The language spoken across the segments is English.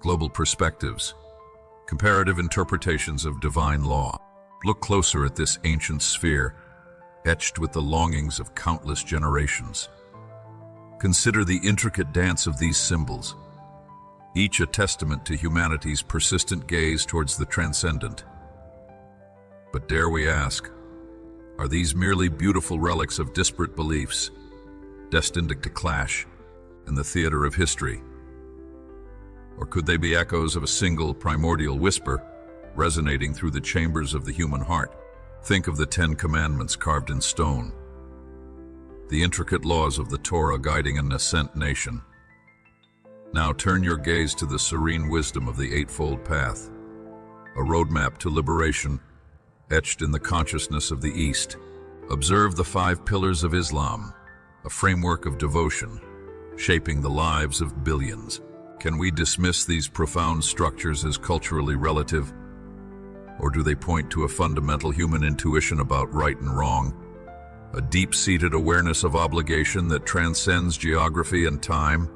global perspectives, comparative interpretations of divine law. Look closer at this ancient sphere, etched with the longings of countless generations. Consider the intricate dance of these symbols, each a testament to humanity's persistent gaze towards the transcendent. But dare we ask, are these merely beautiful relics of disparate beliefs, destined to clash in the theater of history? Or could they be echoes of a single primordial whisper, resonating through the chambers of the human heart? Think of the 10 Commandments carved in stone, the intricate laws of the Torah guiding a nascent nation. Now turn your gaze to the serene wisdom of the Eightfold Path, a roadmap to liberation etched in the consciousness of the East. Observe the 5 pillars of Islam, a framework of devotion, shaping the lives of billions. Can we dismiss these profound structures as culturally relative? Or do they point to a fundamental human intuition about right and wrong, a deep-seated awareness of obligation that transcends geography and time?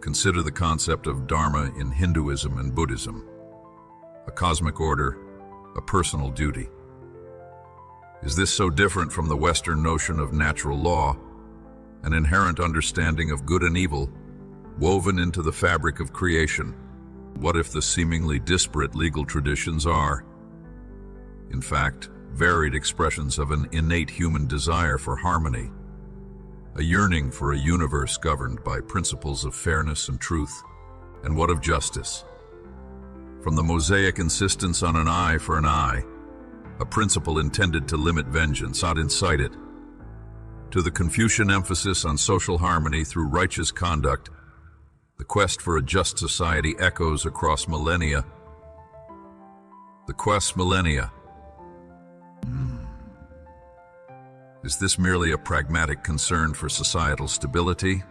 Consider the concept of Dharma in Hinduism and Buddhism, a cosmic order, a personal duty. Is this so different from the Western notion of natural law, an inherent understanding of good and evil, woven into the fabric of creation? What if the seemingly disparate legal traditions are, in fact, varied expressions of an innate human desire for harmony, a yearning for a universe governed by principles of fairness and truth? And what of justice? From the Mosaic insistence on an eye for an eye, a principle intended to limit vengeance, not incite it, to the Confucian emphasis on social harmony through righteous conduct, the quest for a just society echoes across millennia. The quest millennia. Is this merely a pragmatic concern for societal stability?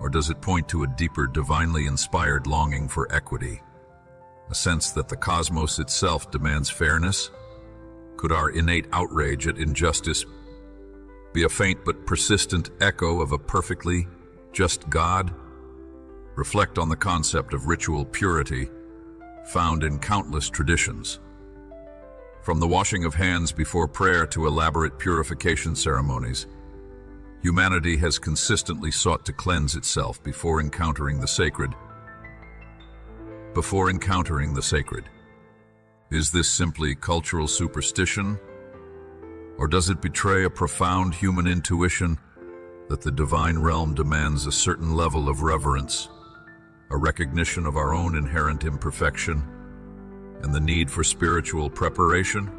Or does it point to a deeper, divinely inspired longing for equity? A sense that the cosmos itself demands fairness? Could our innate outrage at injustice be a faint but persistent echo of a perfectly just God? Reflect on the concept of ritual purity found in countless traditions. From the washing of hands before prayer to elaborate purification ceremonies, humanity has consistently sought to cleanse itself before encountering the sacred. Is this simply cultural superstition? Or does it betray a profound human intuition that the divine realm demands a certain level of reverence, a recognition of our own inherent imperfection, and the need for spiritual preparation?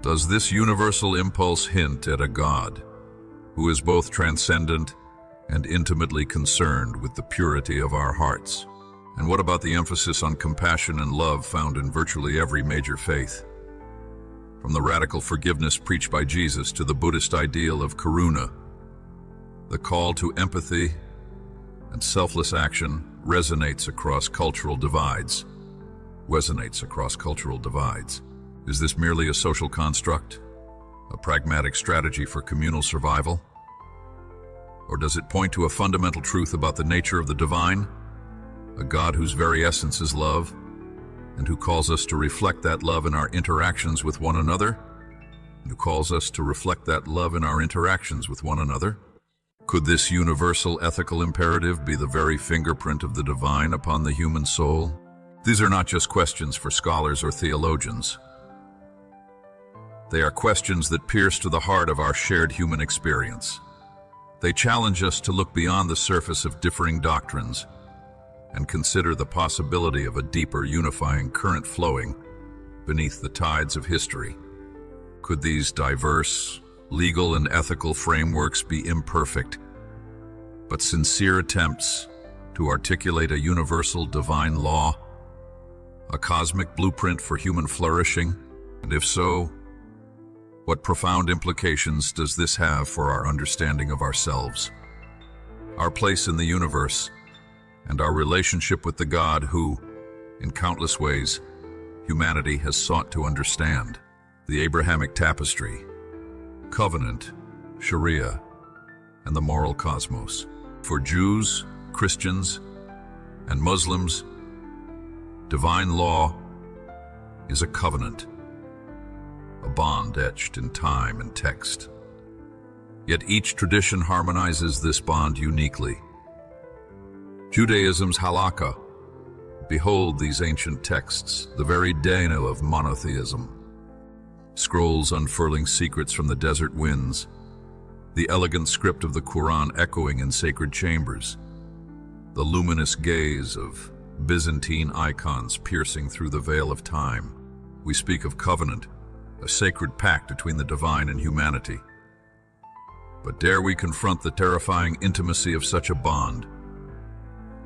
Does this universal impulse hint at a God who is both transcendent and intimately concerned with the purity of our hearts? And what about the emphasis on compassion and love found in virtually every major faith? From the radical forgiveness preached by Jesus to the Buddhist ideal of karuna, the call to empathy and selfless action resonates across cultural divides. Is this merely a social construct, a pragmatic strategy for communal survival? Or does it point to a fundamental truth about the nature of the divine, a God whose very essence is love, and who calls us to reflect that love in our interactions with one another? Could this universal ethical imperative be the very fingerprint of the divine upon the human soul? These are not just questions for scholars or theologians. They are questions that pierce to the heart of our shared human experience. They challenge us to look beyond the surface of differing doctrines and consider the possibility of a deeper, unifying current flowing beneath the tides of history. Could these diverse, legal and ethical frameworks be imperfect, but sincere attempts to articulate a universal divine law, a cosmic blueprint for human flourishing? And if so, what profound implications does this have for our understanding of ourselves, our place in the universe, and our relationship with the God who, in countless ways, humanity has sought to understand? The Abrahamic tapestry, covenant, Sharia, and the moral cosmos. For Jews, Christians, and Muslims, divine law is a covenant, a bond etched in time and text. Yet each tradition harmonizes this bond uniquely. Judaism's halakha, behold these ancient texts, the very DNA of monotheism. Scrolls unfurling secrets from the desert winds, the elegant script of the Quran echoing in sacred chambers, the luminous gaze of Byzantine icons piercing through the veil of time. We speak of covenant, a sacred pact between the divine and humanity. But dare we confront the terrifying intimacy of such a bond?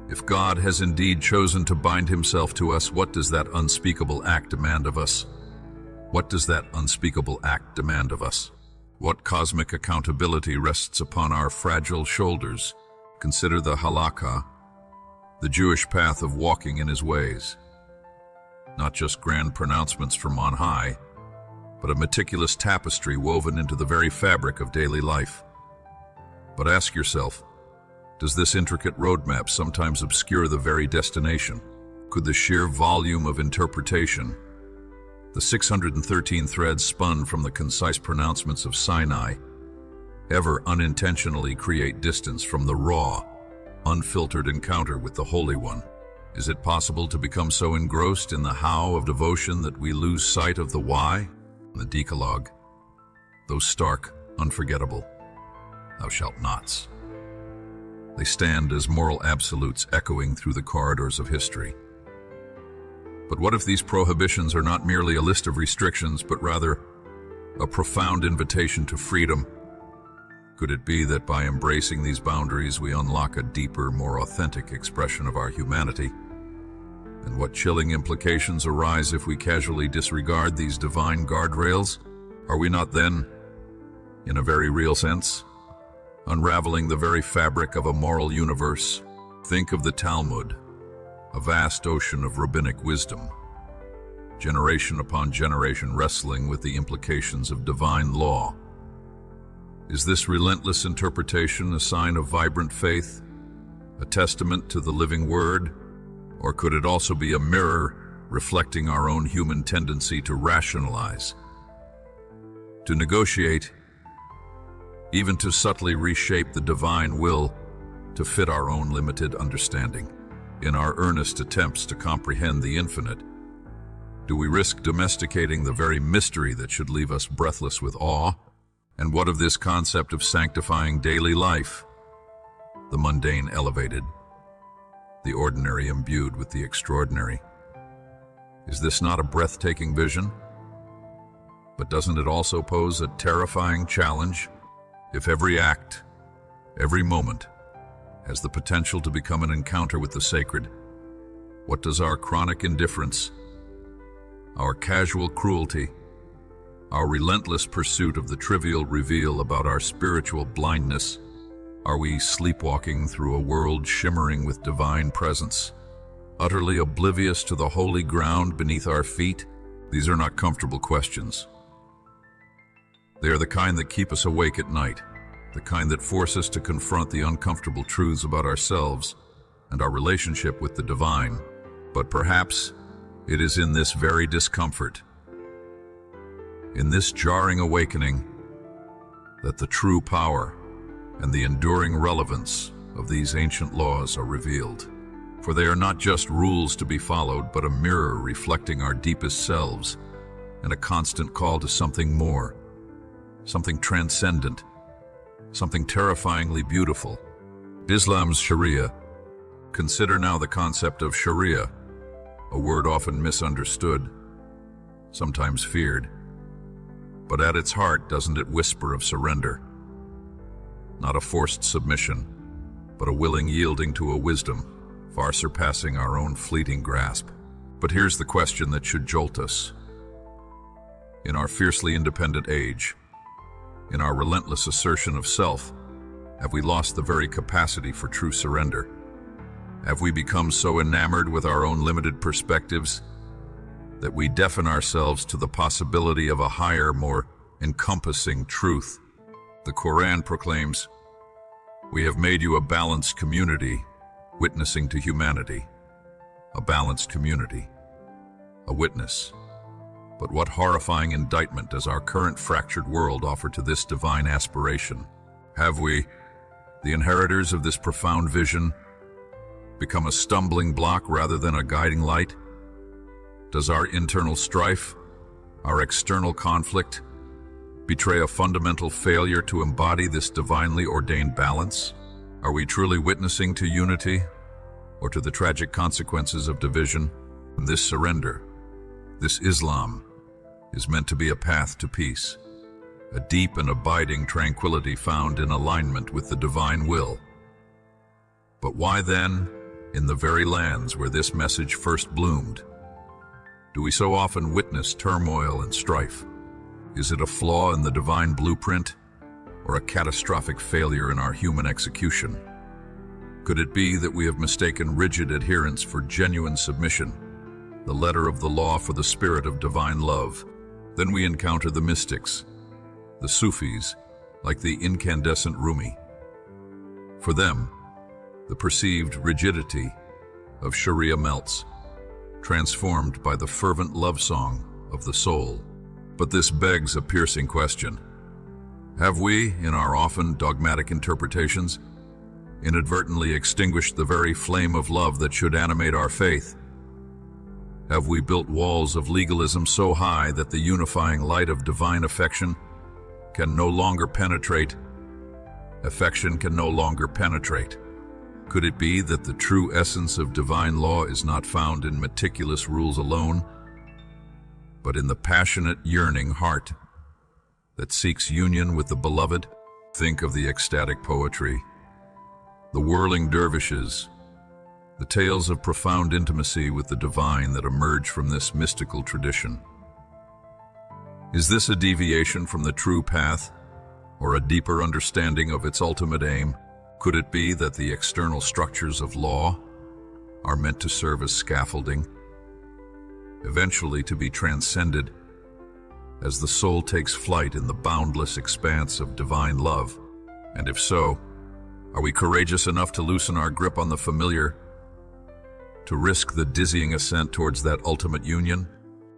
If God has indeed chosen to bind himself to us, what does that unspeakable act demand of us? What does that unspeakable act demand of us? What cosmic accountability rests upon our fragile shoulders? Consider the halakha, the Jewish path of walking in his ways. Not just grand pronouncements from on high, but a meticulous tapestry woven into the very fabric of daily life. But ask yourself, does this intricate roadmap sometimes obscure the very destination? Could the sheer volume of interpretation, the 613 threads spun from the concise pronouncements of Sinai, ever unintentionally create distance from the raw, unfiltered encounter with the Holy One? Is it possible to become so engrossed in the how of devotion that we lose sight of the why? The Decalogue, those stark, unforgettable "thou shalt nots." They stand as moral absolutes echoing through the corridors of history. But what if these prohibitions are not merely a list of restrictions, but rather a profound invitation to freedom? Could it be that by embracing these boundaries, we unlock a deeper, more authentic expression of our humanity? And what chilling implications arise if we casually disregard these divine guardrails? Are we not then, in a very real sense, unraveling the very fabric of a moral universe? Think of the Talmud, a vast ocean of rabbinic wisdom, generation upon generation wrestling with the implications of divine law. Is this relentless interpretation a sign of vibrant faith, a testament to the living word? Or could it also be a mirror reflecting our own human tendency to rationalize, to negotiate, even to subtly reshape the divine will to fit our own limited understanding? In our earnest attempts to comprehend the infinite, do we risk domesticating the very mystery that should leave us breathless with awe? And what of this concept of sanctifying daily life? The mundane elevated, the ordinary imbued with the extraordinary. Is this not a breathtaking vision? But doesn't it also pose a terrifying challenge? If every act, every moment, has the potential to become an encounter with the sacred, what does our chronic indifference, our casual cruelty, our relentless pursuit of the trivial reveal about our spiritual blindness? Are we sleepwalking through a world shimmering with divine presence, utterly oblivious to the holy ground beneath our feet? These are not comfortable questions. They are the kind that keep us awake at night, the kind that force us to confront the uncomfortable truths about ourselves and our relationship with the divine. But perhaps it is in this very discomfort, in this jarring awakening, that the true power and the enduring relevance of these ancient laws are revealed. For they are not just rules to be followed, but a mirror reflecting our deepest selves and a constant call to something more, something transcendent, something terrifyingly beautiful. Islam's Sharia. Consider now the concept of Sharia, a word often misunderstood, sometimes feared. But at its heart, doesn't it whisper of surrender? Not a forced submission, but a willing yielding to a wisdom far surpassing our own fleeting grasp. But here's the question that should jolt us. In our fiercely independent age, in our relentless assertion of self, have we lost the very capacity for true surrender? Have we become so enamored with our own limited perspectives that we deafen ourselves to the possibility of a higher, more encompassing truth? The Quran proclaims, We have made you a balanced community, witnessing to humanity. A balanced community. A witness. But what horrifying indictment does our current fractured world offer to this divine aspiration? Have we, the inheritors of this profound vision, become a stumbling block rather than a guiding light? Does our internal strife, our external conflict, betray a fundamental failure to embody this divinely ordained balance? Are we truly witnessing to unity, or to the tragic consequences of division? This surrender, this Islam, is meant to be a path to peace, a deep and abiding tranquility found in alignment with the divine will. But why then, in the very lands where this message first bloomed, do we so often witness turmoil and strife? Is it a flaw in the divine blueprint, or a catastrophic failure in our human execution? Could it be that we have mistaken rigid adherence for genuine submission, the letter of the law for the spirit of divine love? Then we encounter the mystics, the Sufis, like the incandescent Rumi. For them, the perceived rigidity of Sharia melts, transformed by the fervent love song of the soul. But this begs a piercing question. Have we, in our often dogmatic interpretations, inadvertently extinguished the very flame of love that should animate our faith? Have we built walls of legalism so high that the unifying light of divine affection can no longer penetrate? Affection can no longer penetrate. Could it be that the true essence of divine law is not found in meticulous rules alone, but in the passionate, yearning heart that seeks union with the beloved? Think of the ecstatic poetry, the whirling dervishes, the tales of profound intimacy with the divine that emerge from this mystical tradition. Is this a deviation from the true path, or a deeper understanding of its ultimate aim? Could it be that the external structures of law are meant to serve as scaffolding, eventually to be transcended as the soul takes flight in the boundless expanse of divine love? And if so, are we courageous enough to loosen our grip on the familiar, to risk the dizzying ascent towards that ultimate union?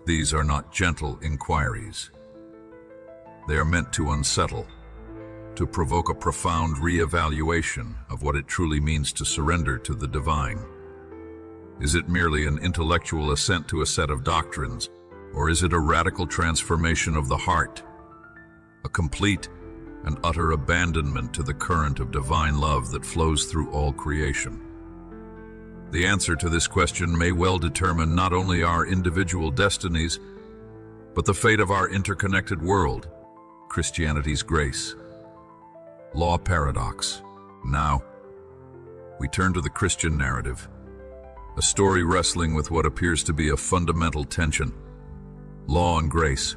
These are not gentle inquiries. They are meant to unsettle, to provoke a profound re-evaluation of what it truly means to surrender to the divine. Is it merely an intellectual assent to a set of doctrines, or is it a radical transformation of the heart, a complete and utter abandonment to the current of divine love that flows through all creation? The answer to this question may well determine not only our individual destinies, but the fate of our interconnected world. Christianity's grace. Law paradox. Now, we turn to the Christian narrative, a story wrestling with what appears to be a fundamental tension: law and grace.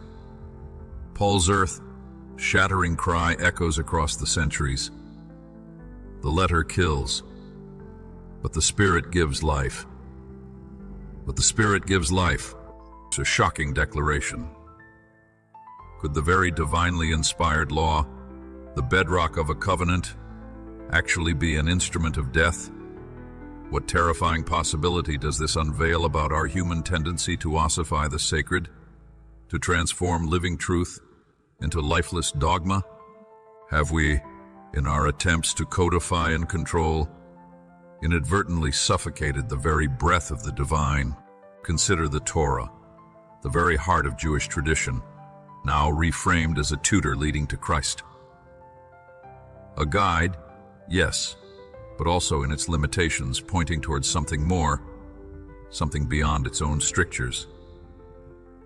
Paul's earth-shattering cry echoes across the centuries. The letter kills, but the Spirit gives life. But the Spirit gives life. It's a shocking declaration. Could the very divinely inspired law, the bedrock of a covenant, actually be an instrument of death? What terrifying possibility does this unveil about our human tendency to ossify the sacred, to transform living truth into lifeless dogma? Have we, in our attempts to codify and control, inadvertently suffocated the very breath of the divine? Consider the Torah, the very heart of Jewish tradition, now reframed as a tutor leading to Christ. A guide, yes, but also in its limitations pointing towards something more, something beyond its own strictures.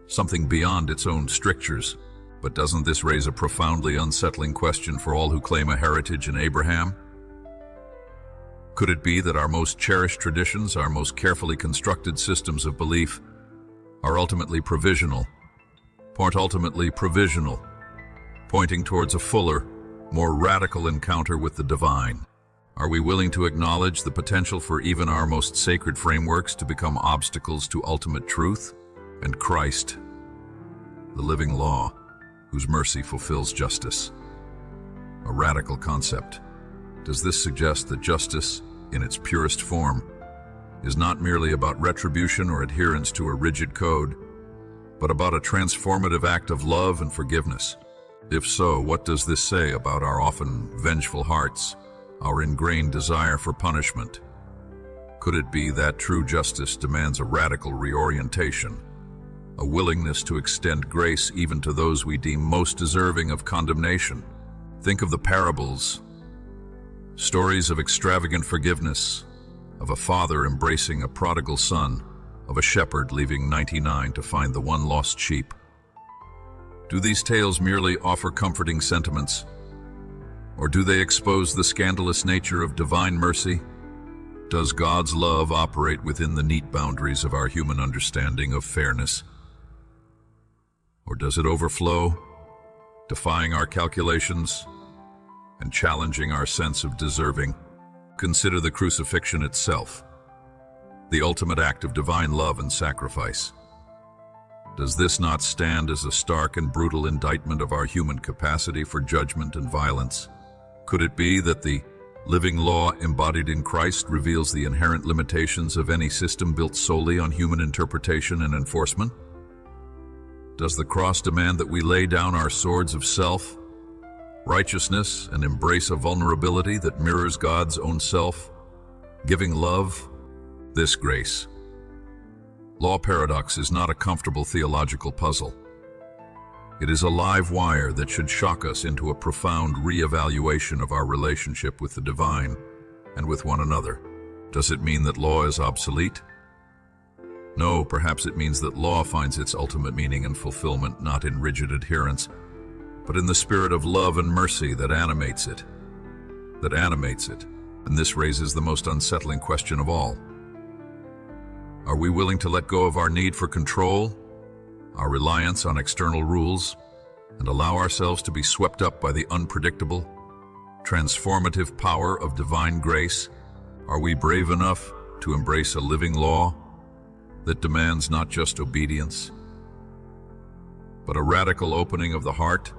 Something beyond its own strictures. But doesn't this raise a profoundly unsettling question for all who claim a heritage in Abraham? Could it be that our most cherished traditions, our most carefully constructed systems of belief, are ultimately provisional, pointing towards a fuller, more radical encounter with the divine? Are we willing to acknowledge the potential for even our most sacred frameworks to become obstacles to ultimate truth? And Christ, the living law, whose mercy fulfills justice. A radical concept, Does this suggest that justice, in its purest form, is not merely about retribution or adherence to a rigid code, but about a transformative act of love and forgiveness? If so, what does this say about our often vengeful hearts, our ingrained desire for punishment? Could it be that true justice demands a radical reorientation, a willingness to extend grace even to those we deem most deserving of condemnation? Think of the parables, stories of extravagant forgiveness, of a father embracing a prodigal son, of a shepherd leaving 99 to find the one lost sheep. Do these tales merely offer comforting sentiments, or do they expose the scandalous nature of divine mercy? Does God's love operate within the neat boundaries of our human understanding of fairness? Or does it overflow, defying our calculations and challenging our sense of deserving? Consider the crucifixion itself, the ultimate act of divine love and sacrifice. Does this not stand as a stark and brutal indictment of our human capacity for judgment and violence? Could it be that the living law embodied in Christ reveals the inherent limitations of any system built solely on human interpretation and enforcement? Does the cross demand that we lay down our swords of self, righteousness, and embrace a vulnerability that mirrors God's own self, giving love, this grace? Law paradox is not a comfortable theological puzzle. It is a live wire that should shock us into a profound re-evaluation of our relationship with the divine and with one another. Does it mean that law is obsolete? No, perhaps it means that law finds its ultimate meaning and fulfillment not in rigid adherence, but in the spirit of love and mercy that animates it. And this raises the most unsettling question of all. Are we willing to let go of our need for control, our reliance on external rules, and allow ourselves to be swept up by the unpredictable, transformative power of divine grace? Are we brave enough to embrace a living law that demands not just obedience, but a radical opening of the heart?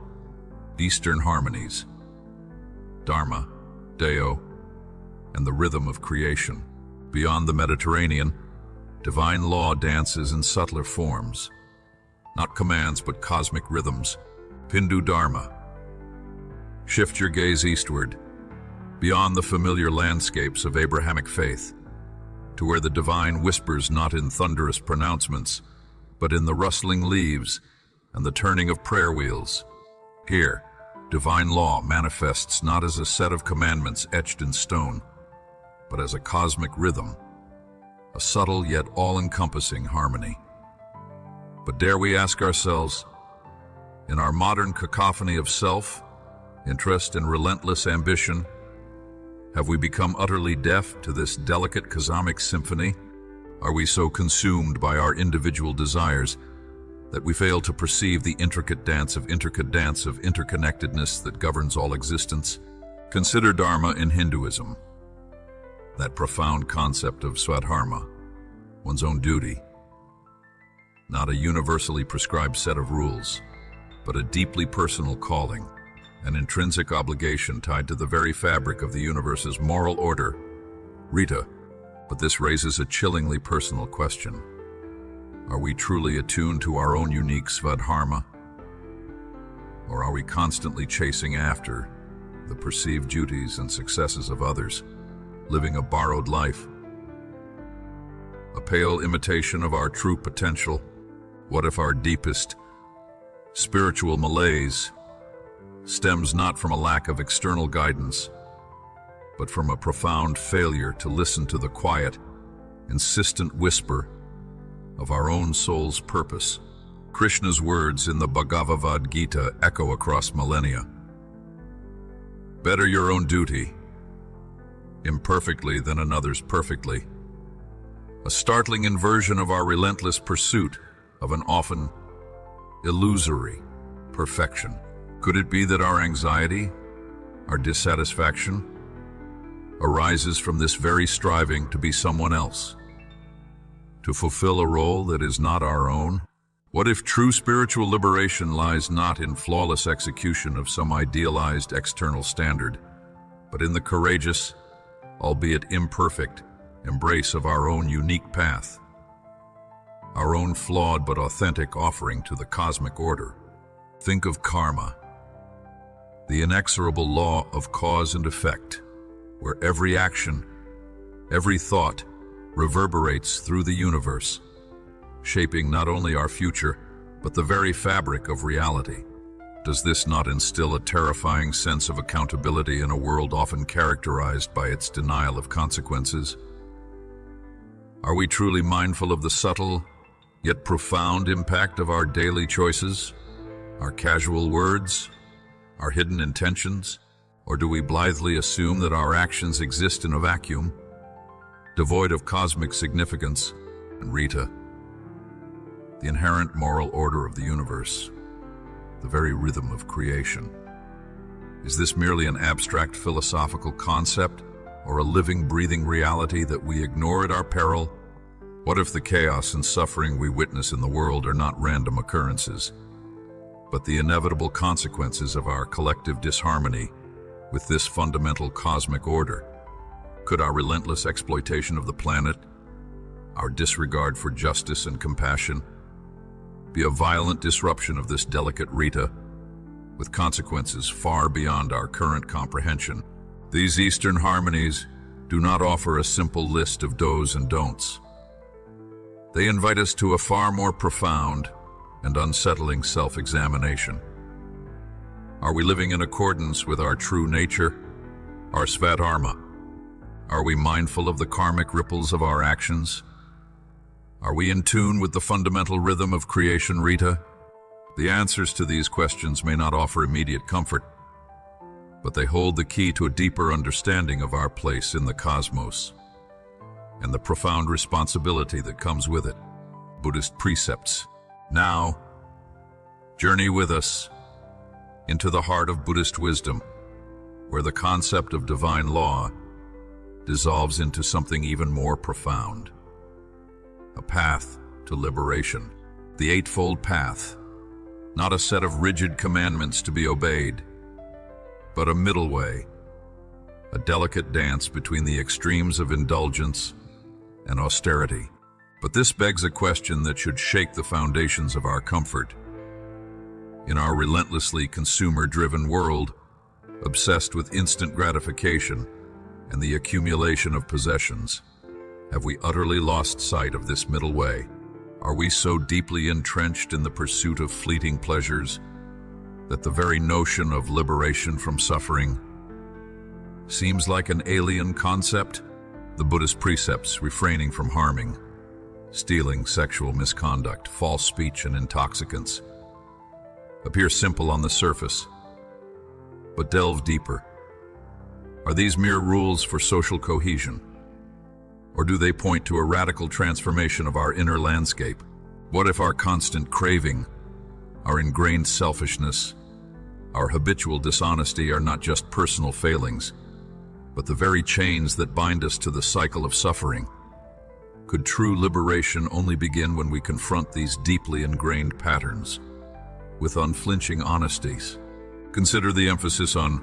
Eastern harmonies, Dharma, Deo, and the rhythm of creation. Beyond the Mediterranean, divine law dances in subtler forms, not commands but cosmic rhythms. Hindu Dharma. Shift your gaze eastward, beyond the familiar landscapes of Abrahamic faith, to where the divine whispers not in thunderous pronouncements, but in the rustling leaves and the turning of prayer wheels. Here, divine law manifests not as a set of commandments etched in stone, but as a cosmic rhythm, a subtle yet all-encompassing harmony. But dare we ask ourselves, in our modern cacophony of self, interest, and relentless ambition, have we become utterly deaf to this delicate cosmic symphony? Are we so consumed by our individual desires that we fail to perceive the intricate dance of interconnectedness that governs all existence? Consider Dharma in Hinduism, that profound concept of Swadharma, one's own duty. Not a universally prescribed set of rules, but a deeply personal calling, an intrinsic obligation tied to the very fabric of the universe's moral order. Rita, but this raises a chillingly personal question. Are we truly attuned to our own unique Svadharma? Or are we constantly chasing after the perceived duties and successes of others, living a borrowed life? A pale imitation of our true potential? What if our deepest spiritual malaise stems not from a lack of external guidance, but from a profound failure to listen to the quiet, insistent whisper of our own soul's purpose? Krishna's words in the Bhagavad Gita echo across millennia. Better your own duty, imperfectly than another's perfectly. A startling inversion of our relentless pursuit of an often illusory perfection. Could it be that our anxiety, our dissatisfaction, arises from this very striving to be someone else, to fulfill a role that is not our own? What if true spiritual liberation lies not in flawless execution of some idealized external standard, but in the courageous, albeit imperfect, embrace of our own unique path, our own flawed but authentic offering to the cosmic order. Think of karma, the inexorable law of cause and effect, where every action, every thought reverberates through the universe, shaping not only our future, but the very fabric of reality. Does this not instill a terrifying sense of accountability in a world often characterized by its denial of consequences? Are we truly mindful of the subtle, yet profound impact of our daily choices, our casual words, our hidden intentions? Or do we blithely assume that our actions exist in a vacuum, devoid of cosmic significance? And Rita, the inherent moral order of the universe, the very rhythm of creation. Is this merely an abstract philosophical concept, or a living, breathing reality that we ignore at our peril? What if the chaos and suffering we witness in the world are not random occurrences, but the inevitable consequences of our collective disharmony with this fundamental cosmic order? Could our relentless exploitation of the planet, our disregard for justice and compassion, be a violent disruption of this delicate Rita, with consequences far beyond our current comprehension? These Eastern harmonies do not offer a simple list of do's and don'ts. They invite us to a far more profound and unsettling self-examination. Are we living in accordance with our true nature, our Svadharma? Are we mindful of the karmic ripples of our actions? Are we in tune with the fundamental rhythm of creation, Rita? The answers to these questions may not offer immediate comfort, but they hold the key to a deeper understanding of our place in the cosmos and the profound responsibility that comes with it. Buddhist precepts. Now, journey with us into the heart of Buddhist wisdom, where the concept of divine law dissolves into something even more profound. A path to liberation. The Eightfold Path, not a set of rigid commandments to be obeyed, but a middle way, a delicate dance between the extremes of indulgence and austerity. But this begs a question that should shake the foundations of our comfort. In our relentlessly consumer-driven world, obsessed with instant gratification and the accumulation of possessions, have we utterly lost sight of this middle way? Are we so deeply entrenched in the pursuit of fleeting pleasures that the very notion of liberation from suffering seems like an alien concept? The Buddhist precepts refraining from harming, stealing, sexual misconduct, false speech, and intoxicants appear simple on the surface, but delve deeper. Are these mere rules for social cohesion? Or do they point to a radical transformation of our inner landscape? What if our constant craving, our ingrained selfishness, our habitual dishonesty are not just personal failings, but the very chains that bind us to the cycle of suffering? Could true liberation only begin when we confront these deeply ingrained patterns with unflinching honesties? Consider the emphasis on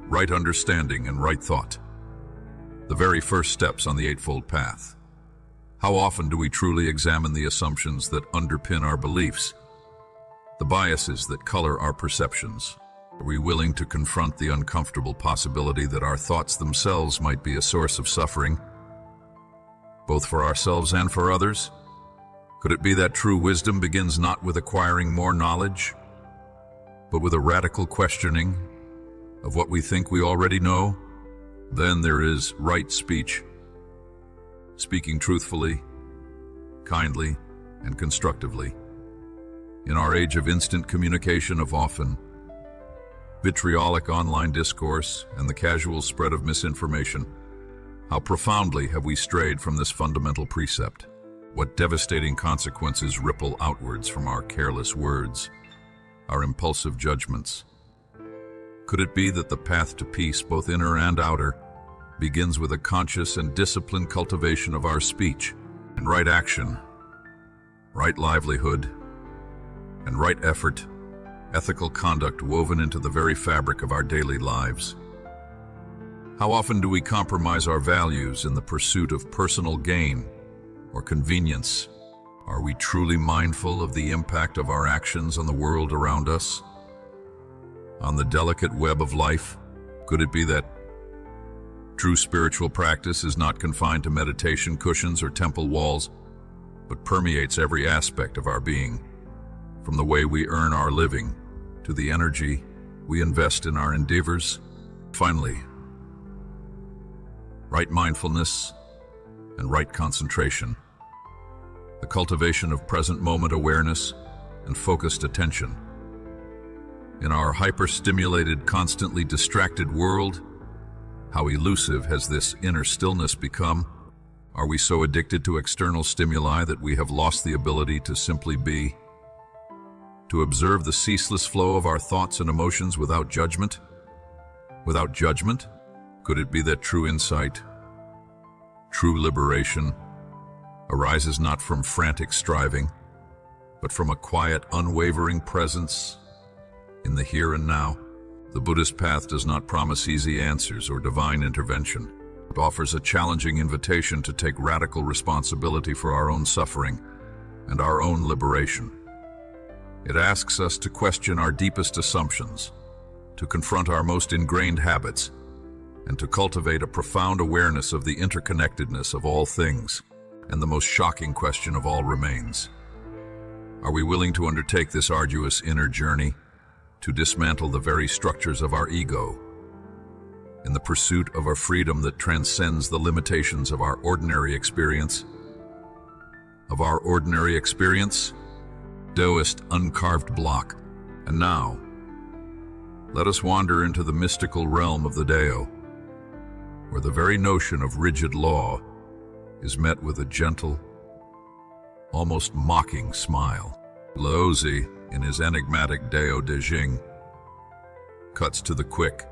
right understanding and right thought, the very first steps on the Eightfold Path. How often do we truly examine the assumptions that underpin our beliefs, the biases that color our perceptions? Are we willing to confront the uncomfortable possibility that our thoughts themselves might be a source of suffering, both for ourselves and for others? Could it be that true wisdom begins not with acquiring more knowledge, but with a radical questioning of what we think we already know? Then there is right speech, speaking truthfully, kindly, and constructively. In our age of instant communication, of often vitriolic online discourse and the casual spread of misinformation, how profoundly have we strayed from this fundamental precept? What devastating consequences ripple outwards from our careless words, our impulsive judgments? Could it be that the path to peace, both inner and outer, begins with a conscious and disciplined cultivation of our speech, and right action, right livelihood, and right effort, ethical conduct woven into the very fabric of our daily lives? How often do we compromise our values in the pursuit of personal gain or convenience? Are we truly mindful of the impact of our actions on the world around us? On the delicate web of life, could it be that true spiritual practice is not confined to meditation cushions or temple walls, but permeates every aspect of our being, from the way we earn our living to the energy we invest in our endeavors? Finally, right mindfulness and right concentration, the cultivation of present moment awareness and focused attention. In our hyper-stimulated, constantly distracted world, how elusive has this inner stillness become? Are we so addicted to external stimuli that we have lost the ability to simply be, to observe the ceaseless flow of our thoughts and emotions without judgment? Without judgment? Could it be that true insight, true liberation, arises not from frantic striving, but from a quiet, unwavering presence in the here and now? The Buddhist path does not promise easy answers or divine intervention. It offers a challenging invitation to take radical responsibility for our own suffering and our own liberation. It asks us to question our deepest assumptions, to confront our most ingrained habits, and to cultivate a profound awareness of the interconnectedness of all things. And the most shocking question of all remains: are we willing to undertake this arduous inner journey to dismantle the very structures of our ego in the pursuit of a freedom that transcends the limitations of our ordinary experience? Taoist uncarved block. And now, let us wander into the mystical realm of the Tao, where the very notion of rigid law is met with a gentle, almost mocking smile. Laozi, in his enigmatic Dao De Jing, cuts to the quick.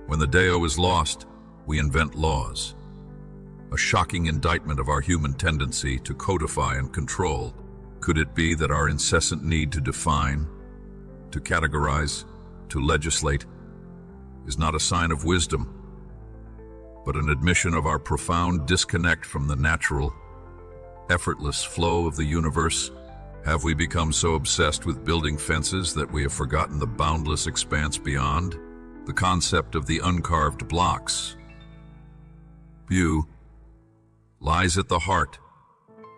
When the Dao is lost, we invent laws, a shocking indictment of our human tendency to codify and control. Could it be that our incessant need to define, to categorize, to legislate is not a sign of wisdom, but an admission of our profound disconnect from the natural, effortless flow of the universe? Have we become so obsessed with building fences that we have forgotten the boundless expanse beyond? The concept of the uncarved blocks view lies at the heart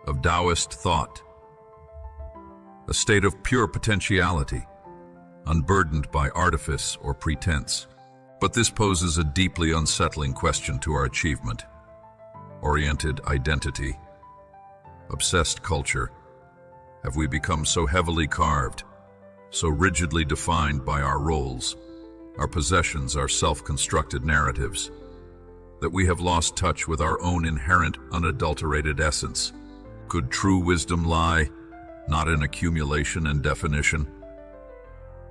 of Taoist thought, a state of pure potentiality, unburdened by artifice or pretense. But this poses a deeply unsettling question to our achievement-oriented identity. Obsessed culture, have we become so heavily carved, so rigidly defined by our roles, our possessions, our self-constructed narratives, that we have lost touch with our own inherent, unadulterated essence? Could true wisdom lie not in accumulation and definition,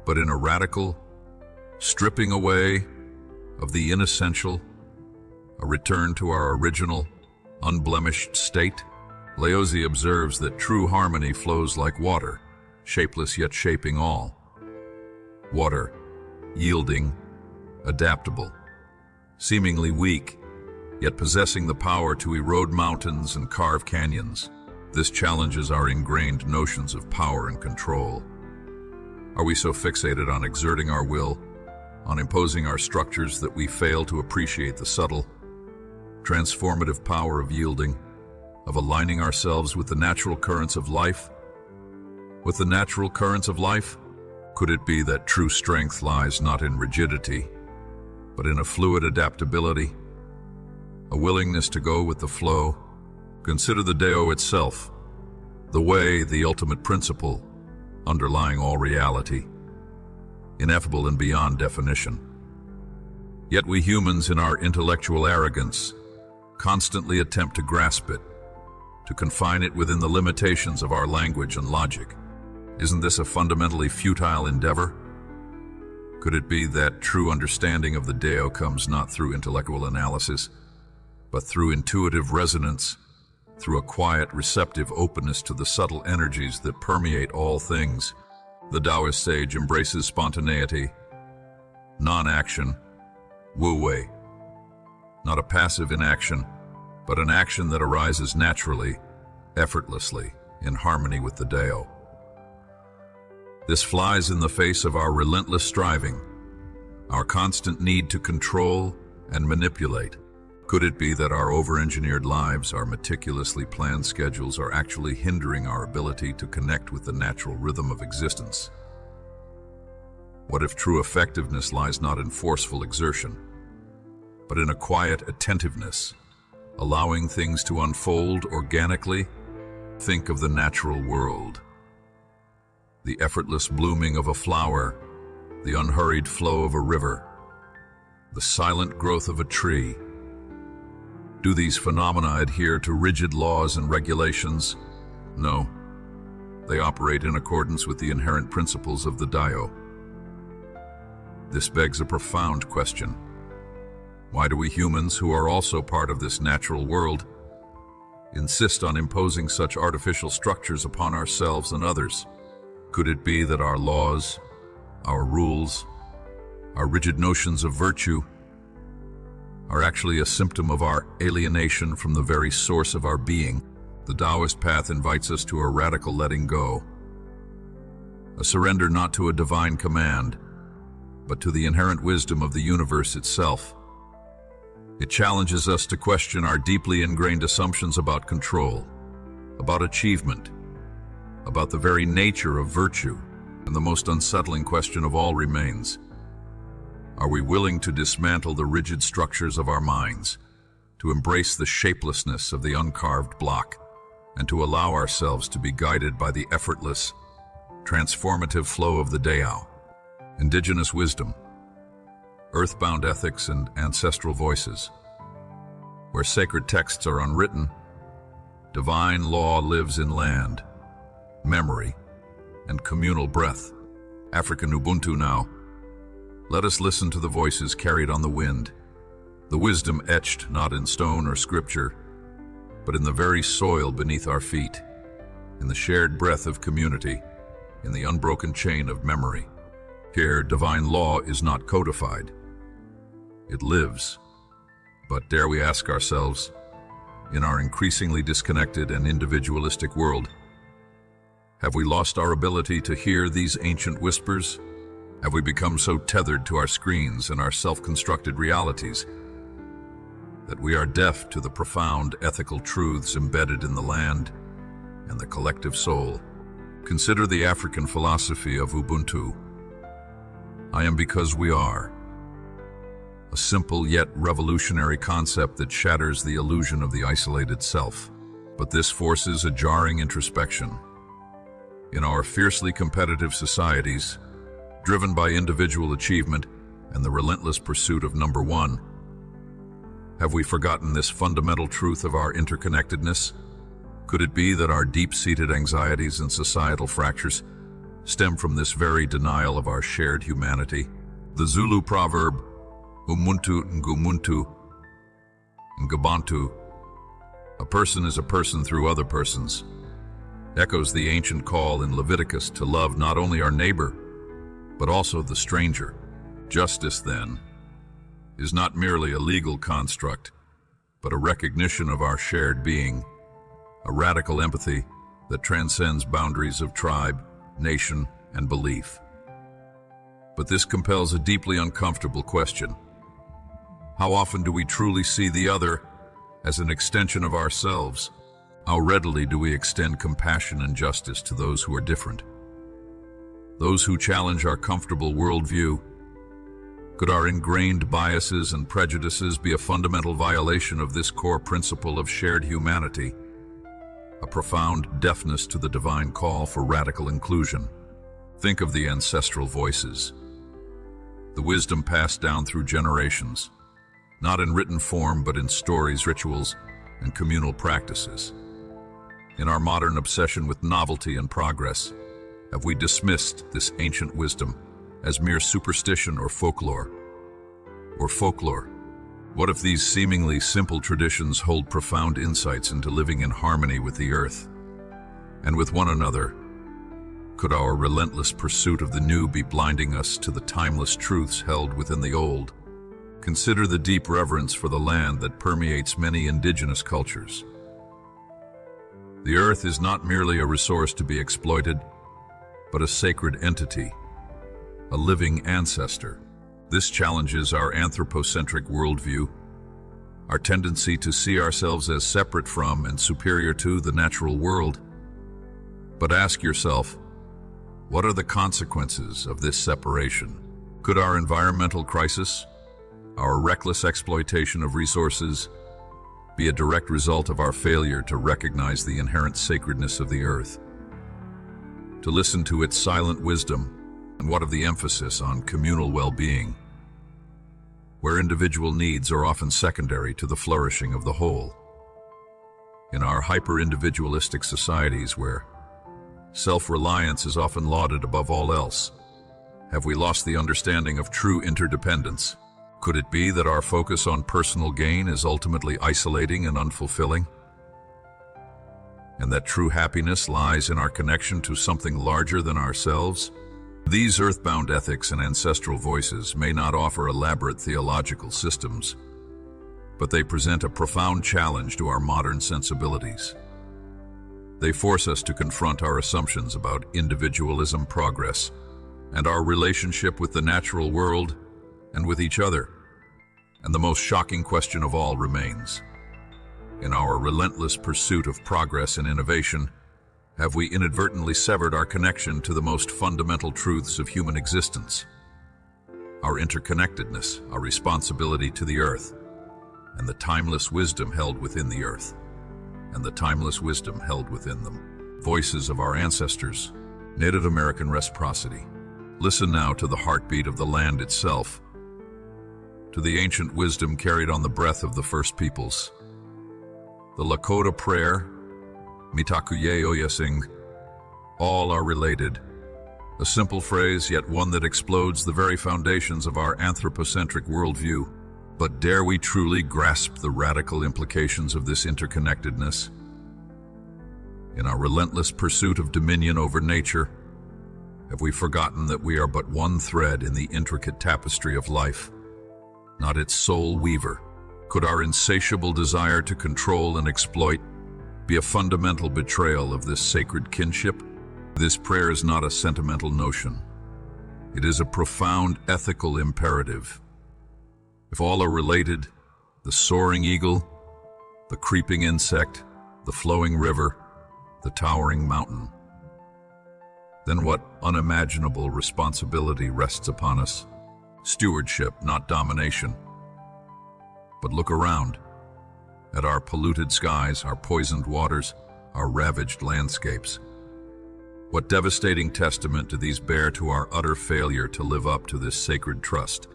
but in a radical stripping away of the inessential, a return to our original, unblemished state? Laozi observes that true harmony flows like water, shapeless yet shaping all. Water, yielding, adaptable, seemingly weak, yet possessing the power to erode mountains and carve canyons. This challenges our ingrained notions of power and control. Are we so fixated on exerting our will, on imposing our structures, that we fail to appreciate the subtle, transformative power of yielding, of aligning ourselves with the natural currents of life? With the natural currents of life? Could it be that true strength lies not in rigidity, but in a fluid adaptability, a willingness to go with the flow? Consider the Tao itself, the way, the ultimate principle underlying all reality, ineffable and beyond definition. Yet we humans, in our intellectual arrogance, constantly attempt to grasp it, to confine it within the limitations of our language and logic. Isn't this a fundamentally futile endeavor? Could it be that true understanding of the Tao comes not through intellectual analysis, but through intuitive resonance, through a quiet, receptive openness to the subtle energies that permeate all things? The Taoist sage embraces spontaneity, non-action, wu-wei, not a passive inaction, but an action that arises naturally, effortlessly, in harmony with the Tao. This flies in the face of our relentless striving, our constant need to control and manipulate. Could it be that our over-engineered lives, our meticulously planned schedules, are actually hindering our ability to connect with the natural rhythm of existence? What if true effectiveness lies not in forceful exertion, but in a quiet attentiveness, allowing things to unfold organically? Think of the natural world. The effortless blooming of a flower, the unhurried flow of a river, the silent growth of a tree. Do these phenomena adhere to rigid laws and regulations? No. They operate in accordance with the inherent principles of the Tao. This begs a profound question. Why do we humans, who are also part of this natural world, insist on imposing such artificial structures upon ourselves and others? Could it be that our laws, our rules, our rigid notions of virtue are actually a symptom of our alienation from the very source of our being? The Taoist path invites us to a radical letting go, a surrender not to a divine command, but to the inherent wisdom of the universe itself. It challenges us to question our deeply ingrained assumptions about control, about achievement, about the very nature of virtue, and the most unsettling question of all remains: are we willing to dismantle the rigid structures of our minds, to embrace the shapelessness of the uncarved block, and to allow ourselves to be guided by the effortless, transformative flow of the Tao? Indigenous wisdom, earthbound ethics, and ancestral voices. Where sacred texts are unwritten, divine law lives in land, memory, and communal breath. African Ubuntu now. Let us listen to the voices carried on the wind, the wisdom etched not in stone or scripture, but in the very soil beneath our feet, in the shared breath of community, in the unbroken chain of memory. Here, divine law is not codified. It lives. But dare we ask ourselves, in our increasingly disconnected and individualistic world, have we lost our ability to hear these ancient whispers? Have we become so tethered to our screens and our self-constructed realities that we are deaf to the profound ethical truths embedded in the land and the collective soul? Consider the African philosophy of Ubuntu. I am because we are. A simple yet revolutionary concept that shatters the illusion of the isolated self. But this forces a jarring introspection. In our fiercely competitive societies, driven by individual achievement and the relentless pursuit of number one, have we forgotten this fundamental truth of our interconnectedness? Could it be that our deep-seated anxieties and societal fractures stem from this very denial of our shared humanity? The Zulu proverb, Umuntu ngumuntu ngabantu, a person is a person through other persons, echoes the ancient call in Leviticus to love not only our neighbor, but also the stranger. Justice, then, is not merely a legal construct, but a recognition of our shared being, a radical empathy that transcends boundaries of tribe, nation, and belief. But this compels a deeply uncomfortable question. How often do we truly see the other as an extension of ourselves? How readily do we extend compassion and justice to those who are different, those who challenge our comfortable worldview? Could our ingrained biases and prejudices be a fundamental violation of this core principle of shared humanity, a profound deafness to the divine call for radical inclusion? Think of the ancestral voices, the wisdom passed down through generations, not in written form but in stories, rituals, and communal practices. In our modern obsession with novelty and progress, have we dismissed this ancient wisdom as mere superstition or folklore? What if these seemingly simple traditions hold profound insights into living in harmony with the earth and with one another? Could our relentless pursuit of the new be blinding us to the timeless truths held within the old? Consider the deep reverence for the land that permeates many indigenous cultures. The earth is not merely a resource to be exploited, but a sacred entity, a living ancestor. This challenges our anthropocentric worldview, our tendency to see ourselves as separate from and superior to the natural world. But ask yourself, what are the consequences of this separation? Could our environmental crisis, our reckless exploitation of resources, be a direct result of our failure to recognize the inherent sacredness of the earth, to listen to its silent wisdom? And what of the emphasis on communal well-being, where individual needs are often secondary to the flourishing of the whole? In our hyper-individualistic societies where self-reliance is often lauded above all else, have we lost the understanding of true interdependence? Could it be that our focus on personal gain is ultimately isolating and unfulfilling? And that true happiness lies in our connection to something larger than ourselves? These earthbound ethics and ancestral voices may not offer elaborate theological systems, but they present a profound challenge to our modern sensibilities. They force us to confront our assumptions about individualism, progress, and our relationship with the natural world and with each other. And the most shocking question of all remains: in our relentless pursuit of progress and innovation, have we inadvertently severed our connection to the most fundamental truths of human existence? Our interconnectedness, our responsibility to the earth, and the timeless wisdom held within the earth, and the timeless wisdom held within them. Voices of our ancestors, Native American reciprocity. Listen now to the heartbeat of the land itself, to the ancient wisdom carried on the breath of the first peoples. The Lakota prayer, Mitakuye Oyesing, all are related. A simple phrase, yet one that explodes the very foundations of our anthropocentric worldview. But dare we truly grasp the radical implications of this interconnectedness? In our relentless pursuit of dominion over nature, have we forgotten that we are but one thread in the intricate tapestry of life, not its sole weaver? Could our insatiable desire to control and exploit be a fundamental betrayal of this sacred kinship? This prayer is not a sentimental notion. It is a profound ethical imperative. If all are related, the soaring eagle, the creeping insect, the flowing river, the towering mountain, then what unimaginable responsibility rests upon us? Stewardship, not domination. But look around at our polluted skies, our poisoned waters, our ravaged landscapes. What devastating testament do these bear to our utter failure to live up to this sacred trust?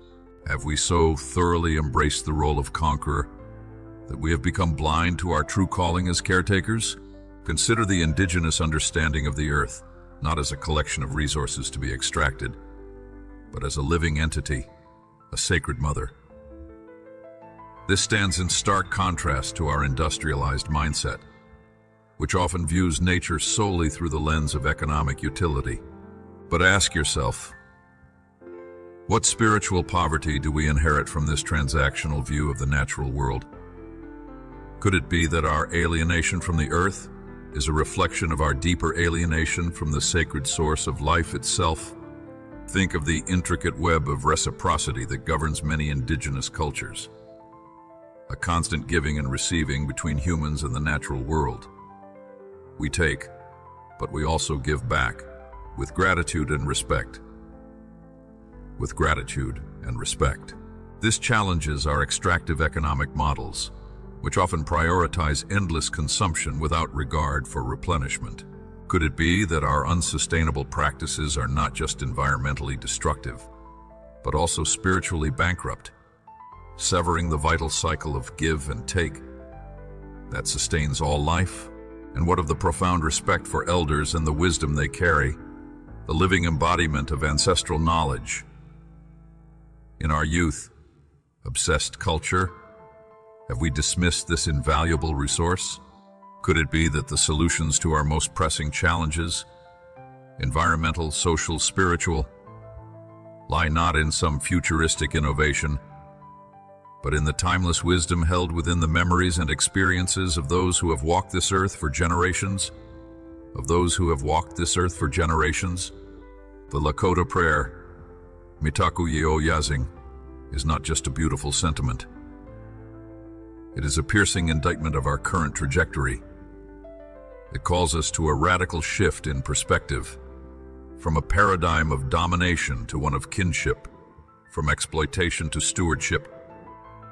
Have we so thoroughly embraced the role of conqueror that we have become blind to our true calling as caretakers? Consider the indigenous understanding of the earth, not as a collection of resources to be extracted, but as a living entity, a sacred mother. This stands in stark contrast to our industrialized mindset, which often views nature solely through the lens of economic utility. But ask yourself, what spiritual poverty do we inherit from this transactional view of the natural world? Could it be that our alienation from the earth is a reflection of our deeper alienation from the sacred source of life itself? Think of the intricate web of reciprocity that governs many indigenous cultures. A constant giving and receiving between humans and the natural world. We take, but we also give back, with gratitude and respect. With gratitude and respect. This challenges our extractive economic models, which often prioritize endless consumption without regard for replenishment. Could it be that our unsustainable practices are not just environmentally destructive, but also spiritually bankrupt, severing the vital cycle of give and take that sustains all life? And what of the profound respect for elders and the wisdom they carry, the living embodiment of ancestral knowledge? In our youth, obsessed culture, have we dismissed this invaluable resource? Could it be that the solutions to our most pressing challenges, environmental, social, spiritual, lie not in some futuristic innovation, but in the timeless wisdom held within the memories and experiences of those who have walked this earth for generations. The Lakota prayer, Mitaku Yeo Yazing, is not just a beautiful sentiment. It is a piercing indictment of our current trajectory. It calls us to a radical shift in perspective, from a paradigm of domination to one of kinship, from exploitation to stewardship.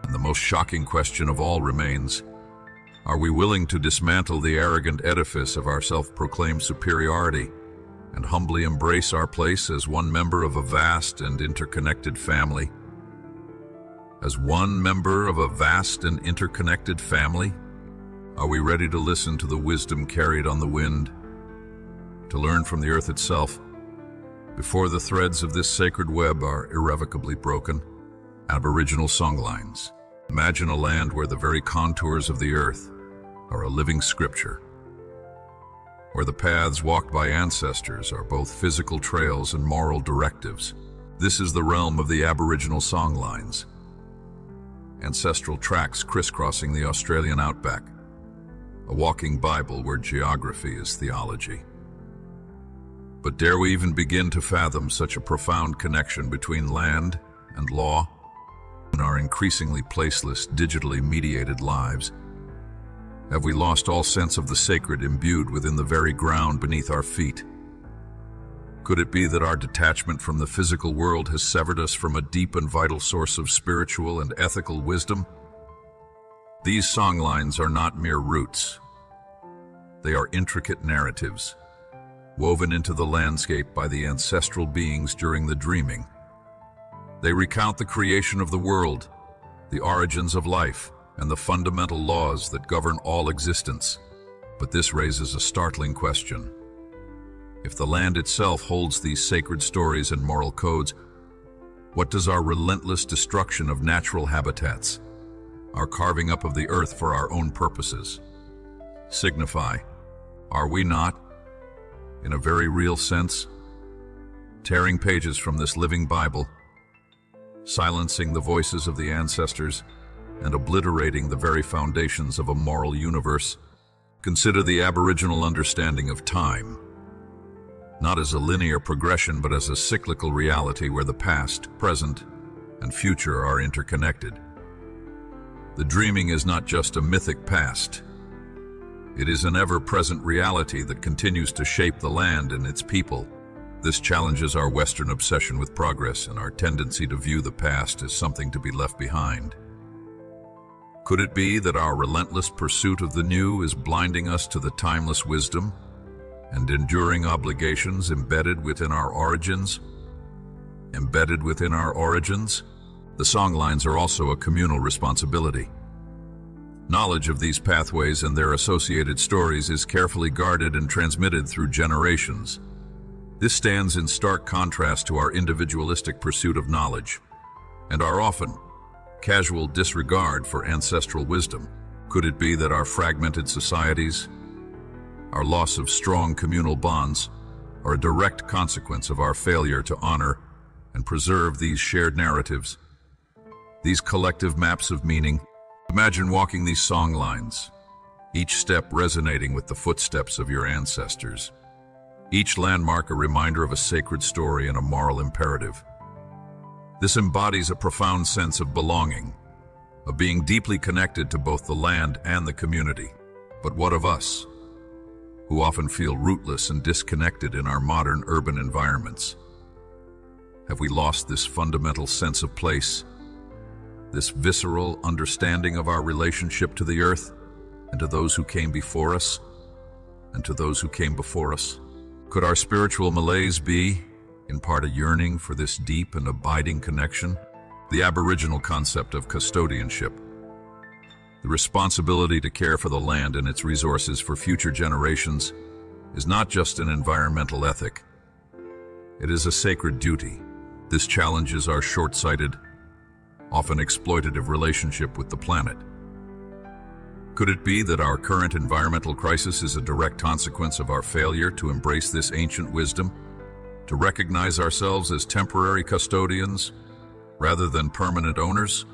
And the most shocking question of all remains, are we willing to dismantle the arrogant edifice of our self-proclaimed superiority and humbly embrace our place as one member of a vast and interconnected family? As one member of a vast and interconnected family, are we ready to listen to the wisdom carried on the wind, to learn from the earth itself, before the threads of this sacred web are irrevocably broken? Aboriginal songlines. Imagine a land where the very contours of the earth are a living scripture, where the paths walked by ancestors are both physical trails and moral directives. This is the realm of the Aboriginal songlines. Ancestral tracks crisscrossing the Australian outback, a walking Bible where geography is theology. But dare we even begin to fathom such a profound connection between land and law in our increasingly placeless, digitally mediated lives? Have we lost all sense of the sacred imbued within the very ground beneath our feet? Could it be that our detachment from the physical world has severed us from a deep and vital source of spiritual and ethical wisdom? These songlines are not mere roots. They are intricate narratives, woven into the landscape by the ancestral beings during the dreaming. They recount the creation of the world, the origins of life, and the fundamental laws that govern all existence. But this raises a startling question. If the land itself holds these sacred stories and moral codes, what does our relentless destruction of natural habitats, our carving up of the earth for our own purposes, signify? Are we not, in a very real sense, tearing pages from this living Bible, silencing the voices of the ancestors, and obliterating the very foundations of a moral universe? Consider the Aboriginal understanding of time, not as a linear progression, but as a cyclical reality where the past, present, and future are interconnected. The dreaming is not just a mythic past. It is an ever-present reality that continues to shape the land and its people. This challenges our Western obsession with progress and our tendency to view the past as something to be left behind. Could it be that our relentless pursuit of the new is blinding us to the timeless wisdom and enduring obligations embedded within our origins? The songlines are also a communal responsibility. Knowledge of these pathways and their associated stories is carefully guarded and transmitted through generations. This stands in stark contrast to our individualistic pursuit of knowledge and our often casual disregard for ancestral wisdom. Could it be that our fragmented societies, our loss of strong communal bonds, are a direct consequence of our failure to honor and preserve these shared narratives, these collective maps of meaning? Imagine walking these songlines, each step resonating with the footsteps of your ancestors, each landmark a reminder of a sacred story and a moral imperative. This embodies a profound sense of belonging, of being deeply connected to both the land and the community. But what of us, who often feel rootless and disconnected in our modern urban environments? Have we lost this fundamental sense of place, this visceral understanding of our relationship to the earth and to those who came before us, Could our spiritual malaise be, in part, a yearning for this deep and abiding connection? The Aboriginal concept of custodianship, the responsibility to care for the land and its resources for future generations, is not just an environmental ethic. It is a sacred duty. This challenges our short-sighted, often exploitative relationship with the planet. Could it be that our current environmental crisis is a direct consequence of our failure to embrace this ancient wisdom, to recognize ourselves as temporary custodians rather than permanent owners?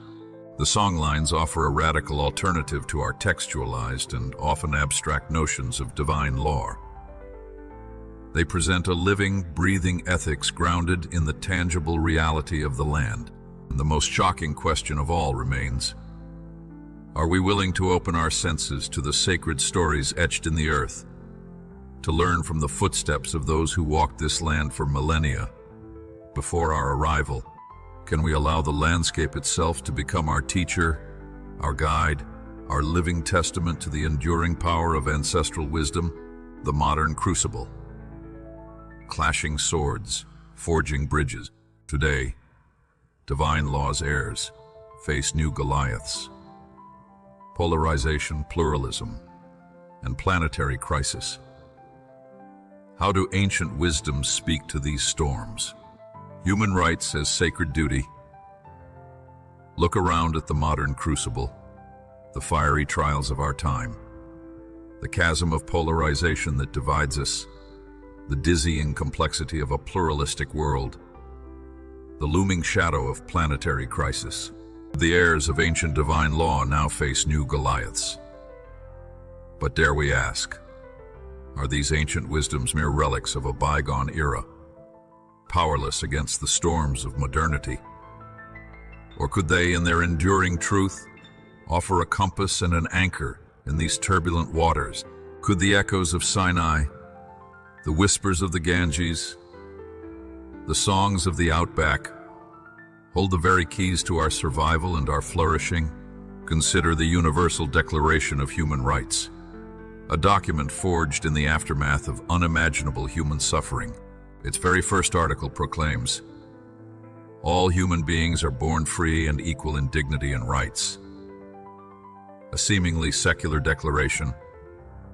The songlines offer a radical alternative to our textualized and often abstract notions of divine law. They present a living, breathing ethics grounded in the tangible reality of the land. And the most shocking question of all remains: are we willing to open our senses to the sacred stories etched in the earth, to learn from the footsteps of those who walked this land for millennia before our arrival? Can we allow the landscape itself to become our teacher, our guide, our living testament to the enduring power of ancestral wisdom? The modern crucible. Clashing swords, forging bridges. Today, divine law's heirs face new Goliaths. Polarization, pluralism, and planetary crisis. How do ancient wisdoms speak to these storms? Human rights as sacred duty. Look around at the modern crucible, the fiery trials of our time, the chasm of polarization that divides us, the dizzying complexity of a pluralistic world, the looming shadow of planetary crisis. The heirs of ancient divine law now face new Goliaths. But dare we ask, are these ancient wisdoms mere relics of a bygone era, powerless against the storms of modernity? Or could they, in their enduring truth, offer a compass and an anchor in these turbulent waters? Could the echoes of Sinai, the whispers of the Ganges, the songs of the outback, hold the very keys to our survival and our flourishing? Consider the Universal Declaration of Human Rights, a document forged in the aftermath of unimaginable human suffering. Its very first article proclaims, "All human beings are born free and equal in dignity and rights." A seemingly secular declaration,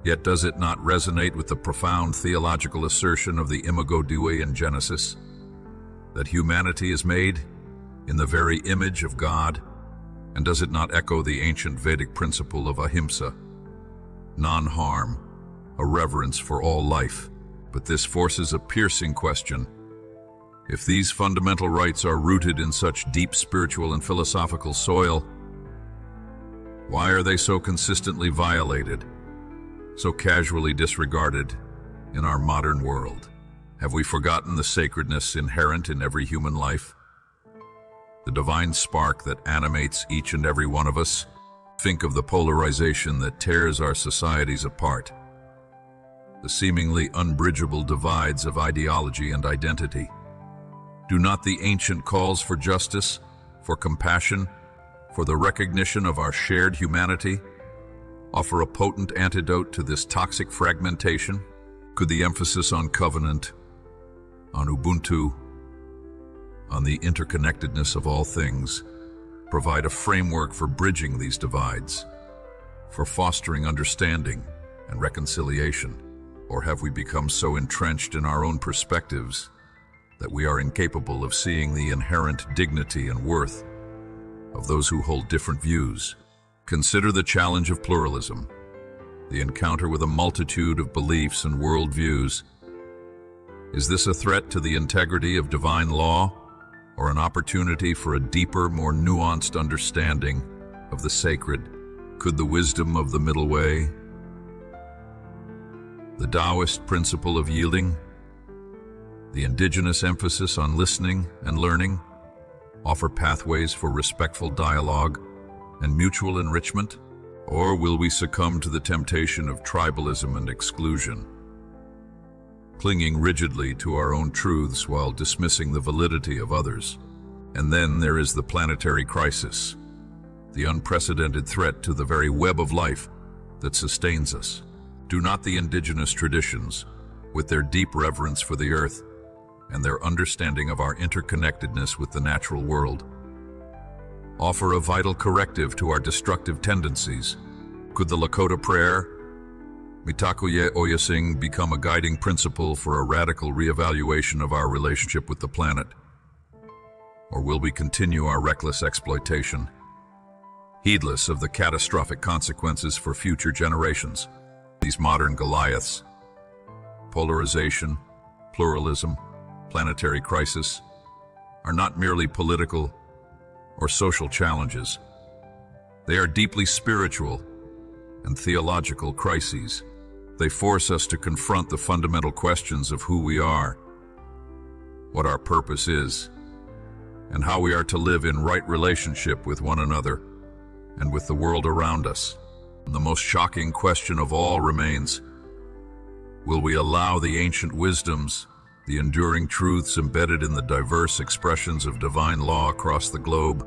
yet does it not resonate with the profound theological assertion of the Imago Dei in Genesis, that humanity is made in the very image of God? And does it not echo the ancient Vedic principle of ahimsa, non-harm, a reverence for all life? But this forces a piercing question. If these fundamental rights are rooted in such deep spiritual and philosophical soil, why are they so consistently violated, so casually disregarded in our modern world? Have we forgotten the sacredness inherent in every human life? The divine spark that animates each and every one of us? Think of the polarization that tears our societies apart, the seemingly unbridgeable divides of ideology and identity. Do not the ancient calls for justice, for compassion, for the recognition of our shared humanity offer a potent antidote to this toxic fragmentation? Could the emphasis on covenant, on Ubuntu, on the interconnectedness of all things, provide a framework for bridging these divides, for fostering understanding and reconciliation? Or have we become so entrenched in our own perspectives that we are incapable of seeing the inherent dignity and worth of those who hold different views? Consider the challenge of pluralism, the encounter with a multitude of beliefs and worldviews. Is this a threat to the integrity of divine law, or an opportunity for a deeper, more nuanced understanding of the sacred? Could the wisdom of the middle way, the Taoist principle of yielding, the indigenous emphasis on listening and learning, offer pathways for respectful dialogue and mutual enrichment? Or will we succumb to the temptation of tribalism and exclusion, clinging rigidly to our own truths while dismissing the validity of others? And then there is the planetary crisis, the unprecedented threat to the very web of life that sustains us. Do not the indigenous traditions, with their deep reverence for the earth and their understanding of our interconnectedness with the natural world, offer a vital corrective to our destructive tendencies? Could the Lakota prayer, Mitakuye Oyasing, become a guiding principle for a radical reevaluation of our relationship with the planet? Or will we continue our reckless exploitation, heedless of the catastrophic consequences for future generations? These modern Goliaths, polarization, pluralism, planetary crisis, are not merely political or social challenges. They are deeply spiritual and theological crises. They force us to confront the fundamental questions of who we are, what our purpose is, and how we are to live in right relationship with one another and with the world around us. And the most shocking question of all remains, will we allow the ancient wisdoms, the enduring truths embedded in the diverse expressions of divine law across the globe,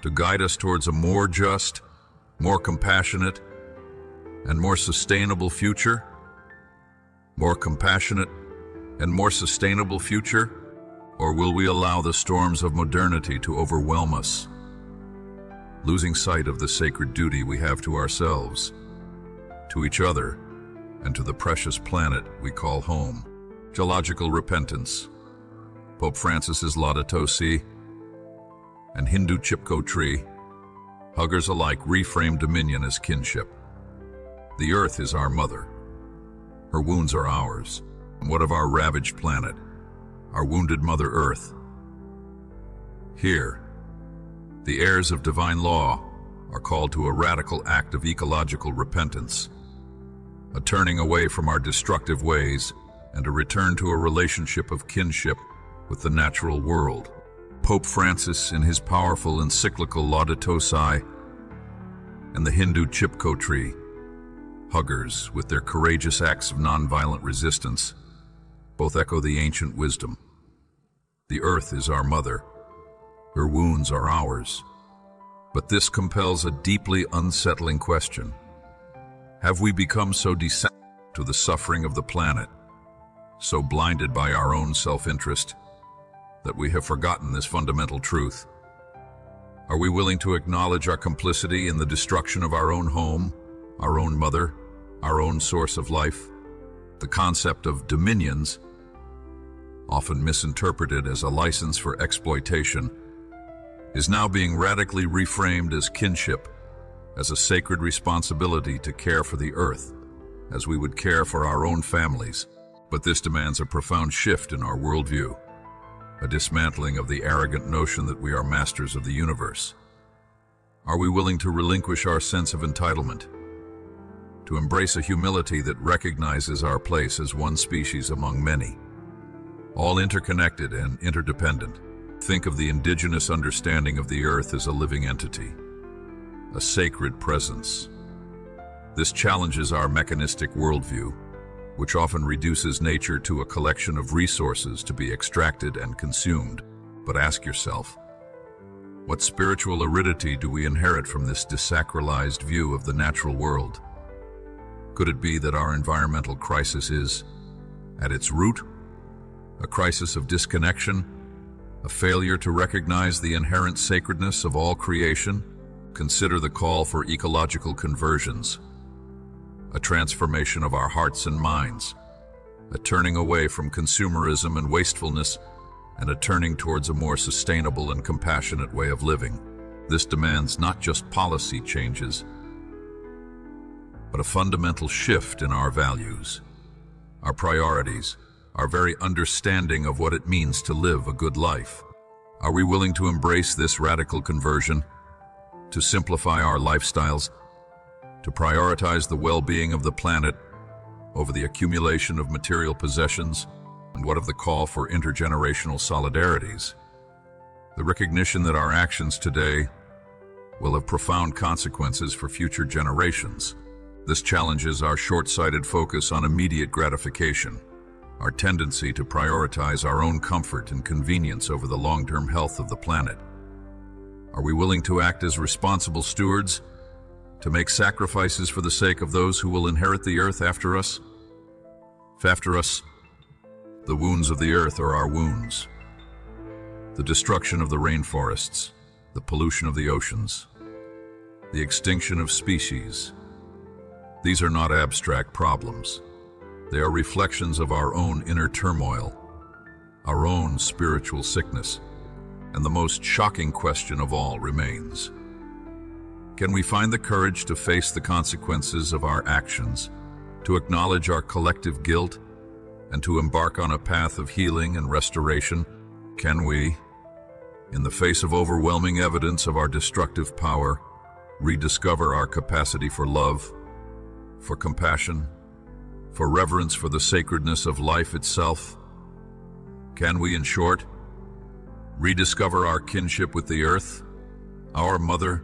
to guide us towards a more just, more compassionate, and more sustainable future? More compassionate and more sustainable future? Or will we allow the storms of modernity to overwhelm us, losing sight of the sacred duty we have to ourselves, to each other, and to the precious planet we call home? Geological repentance, Pope Francis's Laudato Si, and Hindu chipko tree, huggers alike reframe dominion as kinship. The earth is our mother. Her wounds are ours. And what of our ravaged planet, our wounded Mother Earth? Here, the heirs of divine law are called to a radical act of ecological repentance, a turning away from our destructive ways and a return to a relationship of kinship with the natural world. Pope Francis, in his powerful encyclical Laudato Si, and the Hindu chipko tree, huggers with their courageous acts of nonviolent resistance, both echo the ancient wisdom. The earth is our mother. Her wounds are ours. But this compels a deeply unsettling question. Have we become so desensitive to the suffering of the planet, so blinded by our own self-interest, that we have forgotten this fundamental truth? Are we willing to acknowledge our complicity in the destruction of our own home, our own mother, our own source of life? The concept of dominions, often misinterpreted as a license for exploitation, is now being radically reframed as kinship, as a sacred responsibility to care for the earth, as we would care for our own families. But this demands a profound shift in our worldview, a dismantling of the arrogant notion that we are masters of the universe. Are we willing to relinquish our sense of entitlement, to embrace a humility that recognizes our place as one species among many, all interconnected and interdependent? Think of the indigenous understanding of the earth as a living entity, a sacred presence. This challenges our mechanistic worldview, which often reduces nature to a collection of resources to be extracted and consumed. But ask yourself, what spiritual aridity do we inherit from this desacralized view of the natural world? Could it be that our environmental crisis is, at its root, a crisis of disconnection, a failure to recognize the inherent sacredness of all creation? Consider the call for ecological conversions, a transformation of our hearts and minds, a turning away from consumerism and wastefulness, and a turning towards a more sustainable and compassionate way of living. This demands not just policy changes, but a fundamental shift in our values, our priorities, our very understanding of what it means to live a good life. Are we willing to embrace this radical conversion, to simplify our lifestyles, to prioritize the well-being of the planet over the accumulation of material possessions? And what of the call for intergenerational solidarities? The recognition that our actions today will have profound consequences for future generations. This challenges our short-sighted focus on immediate gratification, our tendency to prioritize our own comfort and convenience over the long-term health of the planet. Are we willing to act as responsible stewards, to make sacrifices for the sake of those who will inherit the earth after us? After us, the wounds of the earth are our wounds. The destruction of the rainforests, the pollution of the oceans, the extinction of species. These are not abstract problems. They are reflections of our own inner turmoil, our own spiritual sickness. And the most shocking question of all remains: can we find the courage to face the consequences of our actions, to acknowledge our collective guilt, and to embark on a path of healing and restoration? Can we, in the face of overwhelming evidence of our destructive power, rediscover our capacity for love, for compassion, for reverence for the sacredness of life itself? Can we, in short, rediscover our kinship with the earth, our mother,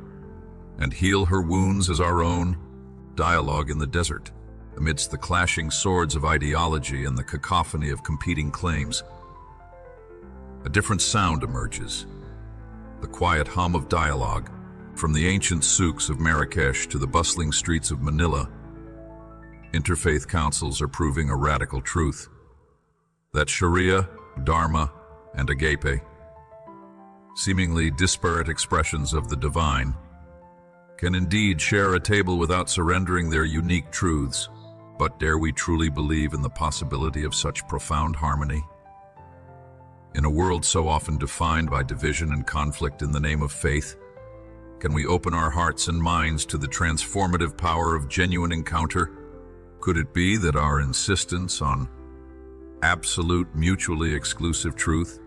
and heal her wounds as our own? Dialogue in the desert. Amidst the clashing swords of ideology and the cacophony of competing claims, a different sound emerges, the quiet hum of dialogue. From the ancient souks of Marrakesh to the bustling streets of Manila, interfaith councils are proving a radical truth, that Sharia, Dharma, and agape, seemingly disparate expressions of the divine, can indeed share a table without surrendering their unique truths. But dare we truly believe in the possibility of such profound harmony? In a world so often defined by division and conflict in the name of faith, can we open our hearts and minds to the transformative power of genuine encounter? Could it be that our insistence on absolute, mutually exclusive truth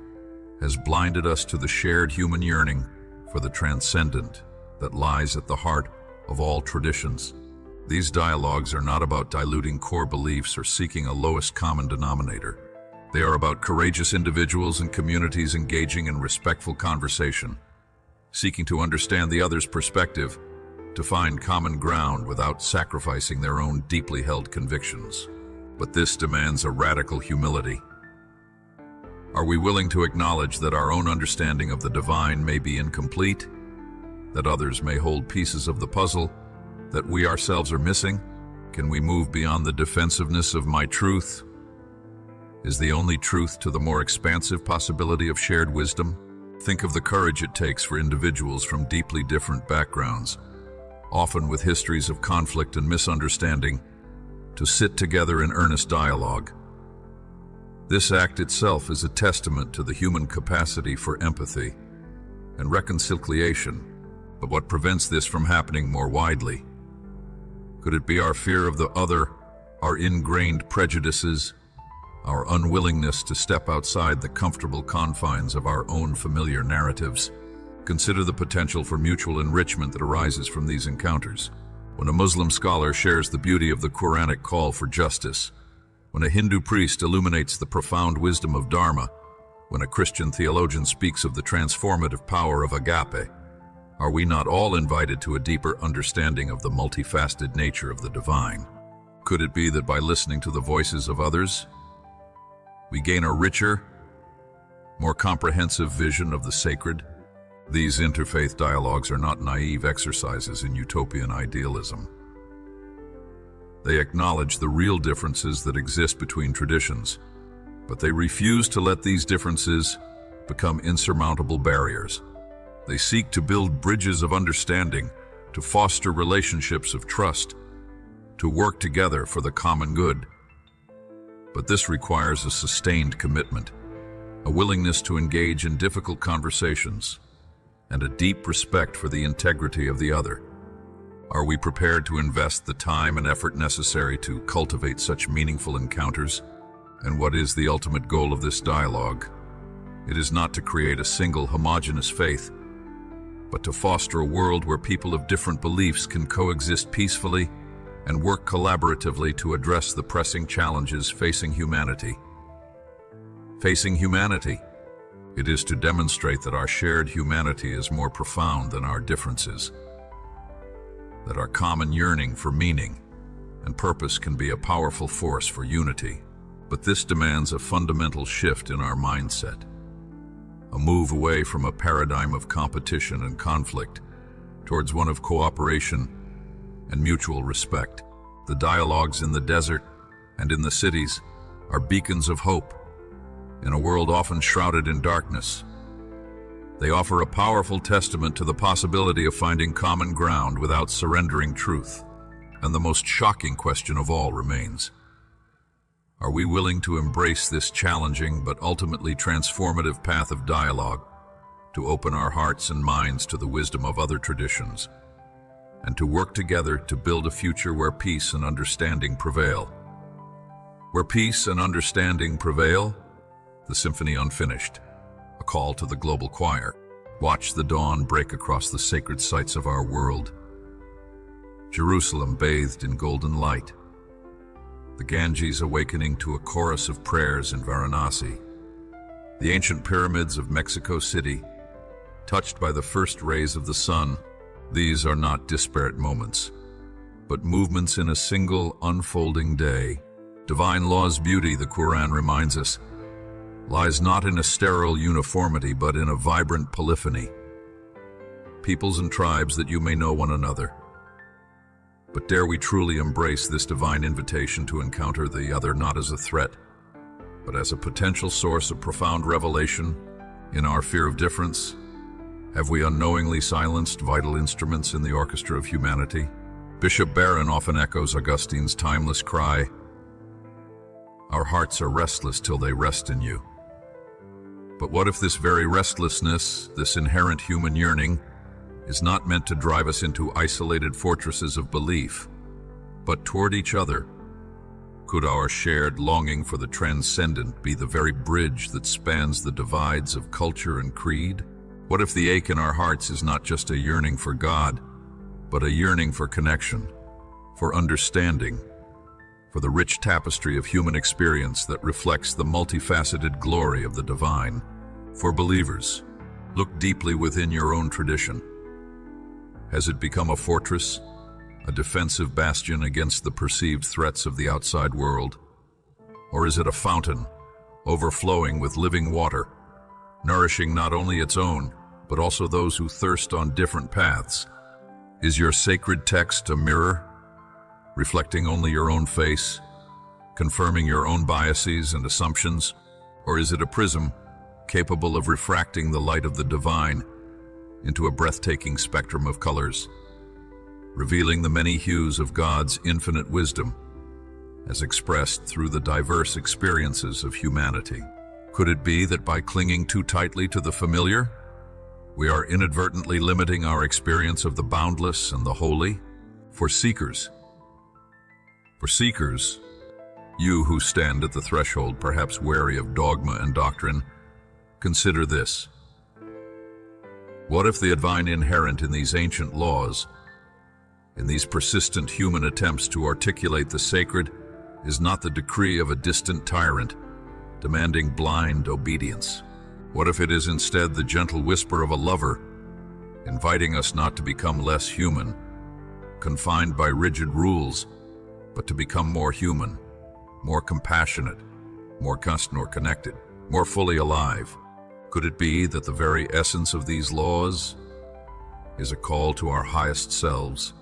has blinded us to the shared human yearning for the transcendent that lies at the heart of all traditions? These dialogues are not about diluting core beliefs or seeking a lowest common denominator. They are about courageous individuals and communities engaging in respectful conversation, seeking to understand the other's perspective, to find common ground without sacrificing their own deeply held convictions. But this demands a radical humility. Are we willing to acknowledge that our own understanding of the divine may be incomplete, that others may hold pieces of the puzzle that we ourselves are missing? Can we move beyond the defensiveness of my truth is the only truth to the more expansive possibility of shared wisdom? Think of the courage it takes for individuals from deeply different backgrounds, often with histories of conflict and misunderstanding, to sit together in earnest dialogue. This act itself is a testament to the human capacity for empathy and reconciliation. But what prevents this from happening more widely? Could it be our fear of the other, our ingrained prejudices, our unwillingness to step outside the comfortable confines of our own familiar narratives? Consider the potential for mutual enrichment that arises from these encounters. When a Muslim scholar shares the beauty of the Quranic call for justice, when a Hindu priest illuminates the profound wisdom of Dharma, when a Christian theologian speaks of the transformative power of agape, are we not all invited to a deeper understanding of the multifaceted nature of the divine? Could it be that by listening to the voices of others, we gain a richer, more comprehensive vision of the sacred? These interfaith dialogues are not naive exercises in utopian idealism. They acknowledge the real differences that exist between traditions, but they refuse to let these differences become insurmountable barriers. They seek to build bridges of understanding, to foster relationships of trust, to work together for the common good. But this requires a sustained commitment, a willingness to engage in difficult conversations, and a deep respect for the integrity of the other. Are we prepared to invest the time and effort necessary to cultivate such meaningful encounters? And what is the ultimate goal of this dialogue? It is not to create a single homogeneous faith, but to foster a world where people of different beliefs can coexist peacefully and work collaboratively to address the pressing challenges facing humanity. Facing humanity. It is to demonstrate that our shared humanity is more profound than our differences, that our common yearning for meaning and purpose can be a powerful force for unity. But this demands a fundamental shift in our mindset, a move away from a paradigm of competition and conflict towards one of cooperation and mutual respect. The dialogues in the desert and in the cities are beacons of hope. In a world often shrouded in darkness, they offer a powerful testament to the possibility of finding common ground without surrendering truth. And the most shocking question of all remains: are we willing to embrace this challenging but ultimately transformative path of dialogue, to open our hearts and minds to the wisdom of other traditions, and to work together to build a future where peace and understanding prevail? Where peace and understanding prevail, the symphony unfinished, a call to the global choir. Watch the dawn break across the sacred sites of our world, Jerusalem bathed in golden light, the Ganges awakening to a chorus of prayers in Varanasi, the ancient pyramids of Mexico City, touched by the first rays of the sun. These are not disparate moments, but movements in a single unfolding day. Divine law's beauty, the Quran reminds us, lies not in a sterile uniformity, but in a vibrant polyphony. Peoples and tribes, that you may know one another. But dare we truly embrace this divine invitation to encounter the other not as a threat, but as a potential source of profound revelation? In our fear of difference, have we unknowingly silenced vital instruments in the orchestra of humanity? Bishop Barron often echoes Augustine's timeless cry, "Our hearts are restless till they rest in you." But what if this very restlessness, this inherent human yearning, is not meant to drive us into isolated fortresses of belief, but toward each other? Could our shared longing for the transcendent be the very bridge that spans the divides of culture and creed? What if the ache in our hearts is not just a yearning for God, but a yearning for connection, for understanding, for the rich tapestry of human experience that reflects the multifaceted glory of the divine? For believers, look deeply within your own tradition. Has it become a fortress, a defensive bastion against the perceived threats of the outside world? Or is it a fountain, overflowing with living water, nourishing not only its own, but also those who thirst on different paths? Is your sacred text a mirror, reflecting only your own face, confirming your own biases and assumptions? Or is it a prism, capable of refracting the light of the divine into a breathtaking spectrum of colors, revealing the many hues of God's infinite wisdom as expressed through the diverse experiences of humanity? Could it be that by clinging too tightly to the familiar, we are inadvertently limiting our experience of the boundless and the holy? For seekers, you who stand at the threshold, perhaps wary of dogma and doctrine, consider this. What if the divine inherent in these ancient laws, in these persistent human attempts to articulate the sacred, is not the decree of a distant tyrant, demanding blind obedience? What if it is instead the gentle whisper of a lover, inviting us not to become less human, confined by rigid rules, but to become more human, more compassionate, more connected, more fully alive? Could it be that the very essence of these laws is a call to our highest selves,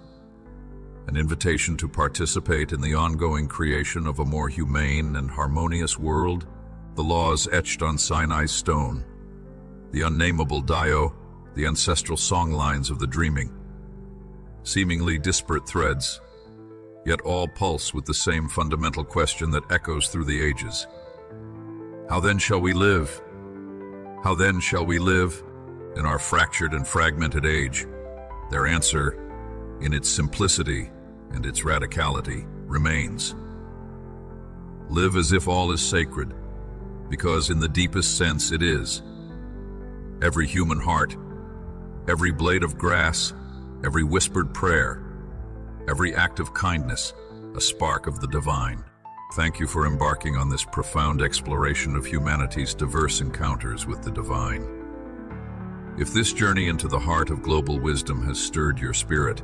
an invitation to participate in the ongoing creation of a more humane and harmonious world? The laws etched on Sinai's stone, the unnameable dio, the ancestral songlines of the dreaming, seemingly disparate threads, yet all pulse with the same fundamental question that echoes through the ages. How then shall we live? How then shall we live in our fractured and fragmented age? Their answer, in its simplicity and its radicality, remains. Live as if all is sacred, because in the deepest sense it is. Every human heart, every blade of grass, every whispered prayer, every act of kindness, a spark of the divine. Thank you for embarking on this profound exploration of humanity's diverse encounters with the divine. If this journey into the heart of global wisdom has stirred your spirit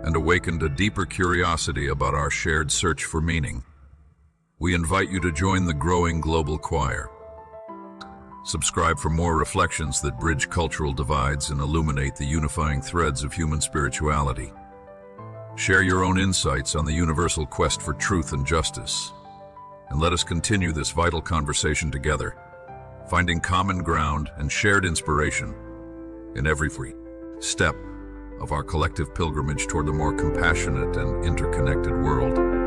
and awakened a deeper curiosity about our shared search for meaning, we invite you to join the growing global choir. Subscribe for more reflections that bridge cultural divides and illuminate the unifying threads of human spirituality. Share your own insights on the universal quest for truth and justice, and let us continue this vital conversation together, finding common ground and shared inspiration in every step of our collective pilgrimage toward a more compassionate and interconnected world.